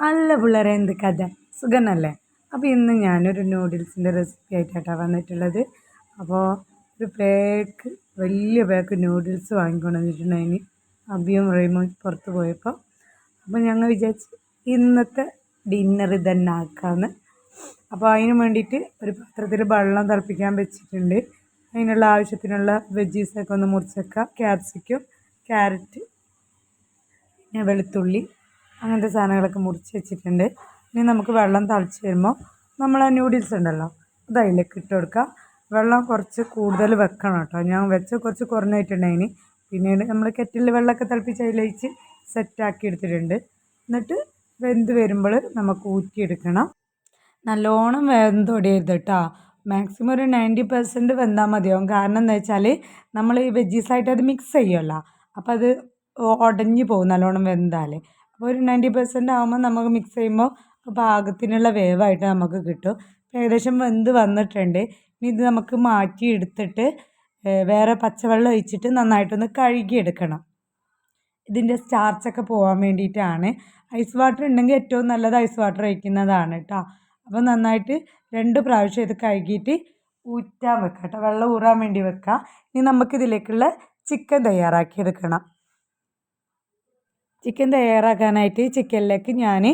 അല്ല പിള്ളേരെ, എന്ത് കഥ, സുഖന്നല്ലേ? അപ്പോൾ ഇന്ന് ഞാനൊരു നൂഡിൽസിൻ്റെ റെസിപ്പി ആയിട്ടാണ് വന്നിട്ടുള്ളത്. അപ്പോൾ ഒരു വലിയ പാക്ക് നൂഡിൽസ് വാങ്ങിക്കൊണ്ട് വന്നിട്ടുണ്ടായിന് അബിയും റീമും പുറത്ത് പോയപ്പോൾ. അപ്പോൾ ഞങ്ങൾ വിചാരിച്ച് ഇന്നത്തെ ഡിന്നർ ഇതന്നെ ആക്കാമെന്ന്. അപ്പോൾ അതിന് വേണ്ടിയിട്ട് ഒരു പാത്രത്തിൽ വെള്ളം തിളപ്പിക്കാൻ വെച്ചിട്ടുണ്ട്. അതിനുള്ള ആവശ്യത്തിനുള്ള വെജീസൊക്കെ ഒന്ന് മുറിച്ചേക്കുക. ക്യാപ്സിക്കം, ക്യാരറ്റ്, പിന്നെ വെളുത്തുള്ളി, അങ്ങനത്തെ സാധനങ്ങളൊക്കെ മുറിച്ച് വെച്ചിട്ടുണ്ട്. ഇനി നമുക്ക് വെള്ളം തിളച്ച് വരുമ്പോൾ നമ്മൾ ആ നൂഡിൽസ് ഉണ്ടല്ലോ അത് അതിലേക്ക് ഇട്ട് കൊടുക്കുക. വെള്ളം കുറച്ച് കൂടുതൽ വെക്കണം കേട്ടോ. ഞാൻ വെച്ച കുറച്ച് കുറഞ്ഞിട്ടുണ്ടായിന്. പിന്നീട് നമ്മൾ കെറ്റിലിൽ വെള്ളമൊക്കെ തിളപ്പിച്ച് അതിലൊഴിച്ച് സെറ്റാക്കി എടുത്തിട്ടുണ്ട്. എന്നിട്ട് വെന്ത് വരുമ്പോൾ നമുക്ക് ഊറ്റിയെടുക്കണം. നല്ലോണം വെന്തൊടിയരുത് കേട്ടോ. മാക്സിമം ഒരു 90% വെന്താൽ മതിയാവും. കാരണം എന്താ വെച്ചാൽ നമ്മൾ ഈ വെജീസായിട്ട് അത് മിക്സ് ചെയ്യുമല്ലോ, അപ്പോൾ അത് ഉടഞ്ഞു പോകും നല്ലോണം വെന്താൽ. അപ്പോൾ ഒരു 90% ആകുമ്പോൾ നമുക്ക് മിക്സ് ചെയ്യുമ്പോൾ പാകത്തിനുള്ള വേവായിട്ട് നമുക്ക് കിട്ടും. ഏകദേശം വെന്ത് വന്നിട്ടുണ്ട്. ഇനി ഇത് നമുക്ക് മാറ്റി എടുത്തിട്ട് വേറെ പച്ചവെള്ളം ഒഴിച്ചിട്ട് നന്നായിട്ടൊന്ന് കഴുകിയെടുക്കണം. ഇതിൻ്റെ സ്റ്റാർച്ചൊക്കെ പോകാൻ വേണ്ടിയിട്ടാണ്. ഐസ് വാട്ടർ ഉണ്ടെങ്കിൽ ഏറ്റവും നല്ലത് ഐസ് വാട്ടർ ഒഴിക്കുന്നതാണ് കേട്ടോ. അപ്പോൾ നന്നായിട്ട് 2 പ്രാവശ്യം ഇത് കഴുകിയിട്ട് ഊറ്റാൻ വെക്കാം കേട്ടോ, വെള്ളം ഊറാൻ വേണ്ടി വെക്കാം. ഇനി നമുക്കിതിലേക്കുള്ള ചിക്കൻ തയ്യാറാക്കിയെടുക്കണം. ചിക്കൻ തയ്യാറാക്കാനായിട്ട് ചിക്കനിലേക്ക് ഞാൻ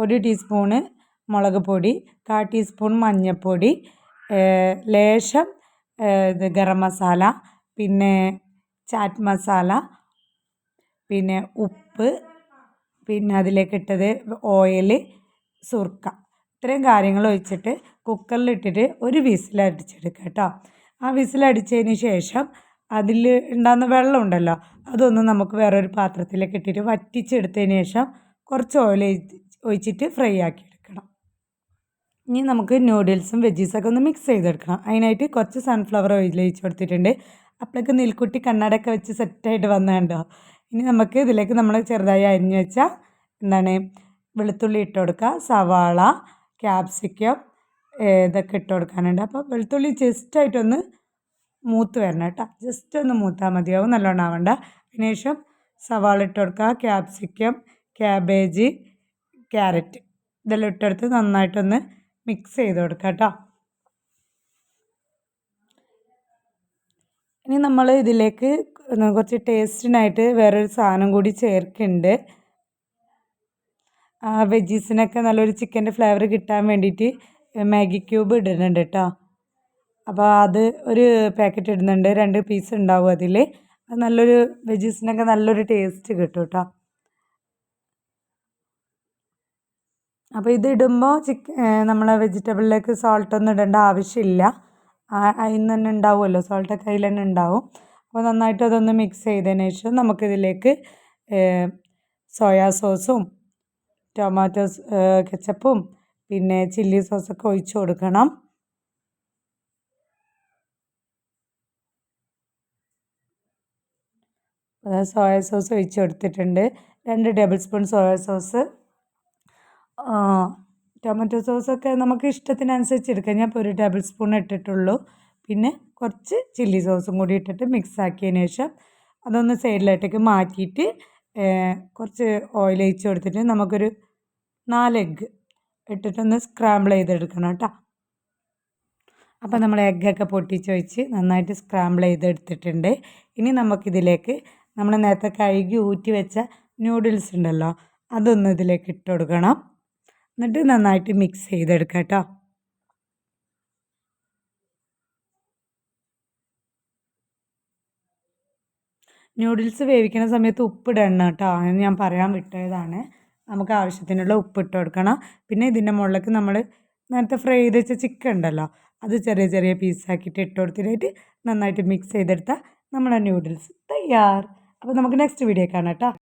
1 ടീസ്പൂണ് മുളക് പൊടി, 1/4 ടീസ്പൂൺ മഞ്ഞൾപ്പൊടി, ലേശം ഗരം മസാല, പിന്നെ ചാറ്റ് മസാല, പിന്നെ ഉപ്പ്, പിന്നെ അതിലേക്കിട്ടത് ഓയിൽ, സുർക്ക, ഇത്രയും കാര്യങ്ങൾ ഒഴിച്ചിട്ട് കുക്കറിലിട്ടിട്ട് ഒരു വിസിലടിച്ചെടുക്കുക കേട്ടോ. ആ വിസിലടിച്ചതിന് ശേഷം അതിൽ ഉണ്ടാകുന്ന വെള്ളം ഉണ്ടല്ലോ അതൊന്ന് നമുക്ക് വേറൊരു പാത്രത്തിലേക്ക് ഇട്ടിട്ട് വറ്റിച്ചെടുത്തതിന് ശേഷം കുറച്ച് ഓയിൽ ഒഴിച്ചിട്ട് ഫ്രൈ ആക്കി എടുക്കണം. ഇനി നമുക്ക് നൂഡിൽസും വെജീസൊക്കെ ഒന്ന് മിക്സ് ചെയ്തെടുക്കണം. അതിനായിട്ട് കുറച്ച് സൺഫ്ലവർ ഓയിൽ ഒഴിച്ച് കൊടുത്തിട്ടുണ്ട്. അപ്പോഴേക്ക് നെൽക്കുട്ടി കണ്ണടയൊക്കെ വെച്ച് സെറ്റായിട്ട് വന്നതുണ്ടോ. ഇനി നമുക്ക് ഇതിലേക്ക് നമ്മൾ ചെറുതായി അരിഞ്ഞ് വെച്ചാൽ വെളുത്തുള്ളി ഇട്ട് കൊടുക്കുക, സവാള, ക്യാപ്സിക്കം, ഇതൊക്കെ ഇട്ട് കൊടുക്കാനുണ്ട്. അപ്പോൾ വെളുത്തുള്ളി ജസ്റ്റായിട്ടൊന്ന് മൂത്ത് വരണം കേട്ടോ. ജസ്റ്റ് ഒന്ന് മൂത്താൽ മതിയാവും, നല്ലോണം ആവണ്ട. അതിനുശേഷം സവാള ഇട്ട് കൊടുക്കുക, ക്യാപ്സിക്കം, ക്യാബേജ്, ക്യാരറ്റ് ഇതെല്ലാം ഇട്ടെടുത്ത് നന്നായിട്ടൊന്ന് മിക്സ് ചെയ്ത് കൊടുക്കുക കേട്ടോ. ഇനി നമ്മൾ ഇതിലേക്ക് കുറച്ച് ടേസ്റ്റിനായിട്ട് വേറൊരു സാധനം കൂടി ചേർക്കുന്നുണ്ട്. വെജീസിനൊക്കെ നല്ലൊരു ചിക്കൻ്റെ ഫ്ലേവർ കിട്ടാൻ വേണ്ടിയിട്ട് മാഗി ക്യൂബ് ഇടുന്നുണ്ട് കേട്ടോ. അപ്പോൾ അത് ഒരു പാക്കറ്റ് ഇടുന്നുണ്ട്, 2 പീസ് ഉണ്ടാവും അതിൽ. അത് നല്ലൊരു വെജീസിനൊക്കെ നല്ലൊരു ടേസ്റ്റ് കിട്ടും കേട്ടോ. അപ്പോൾ ഇത് ഇടുമ്പോൾ നമ്മളെ വെജിറ്റബിളിലേക്ക് സോൾട്ടൊന്നും ഇടേണ്ട ആവശ്യമില്ല. അതിൽ നിന്ന് തന്നെ ഉണ്ടാവുമല്ലോ, സോൾട്ടൊക്കെ അതിൽ തന്നെ ഉണ്ടാവും. അപ്പോൾ നന്നായിട്ട് അതൊന്ന് മിക്സ് ചെയ്തതിന് ശേഷം നമുക്കിതിലേക്ക് സോയാ സോസും ടൊമാറ്റോ കെച്ചപ്പും പിന്നെ ചില്ലി സോസൊക്കെ ഒഴിച്ച് കൊടുക്കണം. സോയ സോസ് ഒഴിച്ച് കൊടുത്തിട്ടുണ്ട്. 2 tablespoon soya sauce. Tomato സോസൊക്കെ നമുക്ക് ഇഷ്ടത്തിനനുസരിച്ച് എടുക്കാം. ഞാൻ ഇപ്പോൾ 1 ടേബിൾ സ്പൂൺ ഇട്ടിട്ടുള്ളൂ. പിന്നെ കുറച്ച് ചില്ലി സോസും കൂടി ഇട്ടിട്ട് മിക്സ് ആക്കിയതിന് ശേഷം അതൊന്ന് സൈഡിലോട്ടേക്ക് മാറ്റിയിട്ട് കുറച്ച് ഓയിൽ ഒഴിച്ച് കൊടുത്തിട്ട് നമുക്കൊരു 4 എഗ്ഗ് ഇട്ടിട്ടൊന്ന് സ്ക്രാമ്പിൾ ചെയ്തെടുക്കണം കേട്ടോ. അപ്പോൾ നമ്മൾ എഗ്ഗൊക്കെ പൊട്ടിച്ച് വെച്ച് നന്നായിട്ട് സ്ക്രാമ്പിൾ ചെയ്തെടുത്തിട്ടുണ്ട്. ഇനി നമുക്കിതിലേക്ക് നമ്മൾ നേരത്തെ കഴുകി ഊറ്റി വെച്ച നൂഡിൽസ് ഉണ്ടല്ലോ അതൊന്ന് ഇതിലേക്ക് ഇട്ട് കൊടുക്കണം. എന്നിട്ട് നന്നായിട്ട് മിക്സ് ചെയ്തെടുക്കാം കേട്ടോ. നൂഡിൽസ് വേവിക്കുന്ന സമയത്ത് ഉപ്പിടണം കേട്ടോ, എന്ന് ഞാൻ പറയാൻ വിട്ടതാണ്. നമുക്ക് ആവശ്യത്തിനുള്ള ഉപ്പിട്ട് കൊടുക്കണം. പിന്നെ ഇതിൻ്റെ മുകളിലേക്ക് നമ്മൾ നേരത്തെ ഫ്രൈ ചെയ്ത് വെച്ച ചിക്കൻ ഉണ്ടല്ലോ അത് ചെറിയ ചെറിയ പീസാക്കിയിട്ട് ഇട്ട് കൊടുത്തിട്ട് നന്നായിട്ട് മിക്സ് ചെയ്തെടുത്താൽ നമ്മുടെ നൂഡിൽസ് തയ്യാർ. അപ്പോൾ നമുക്ക് നെക്സ്റ്റ് വീഡിയോ കാണാം കേട്ടോ.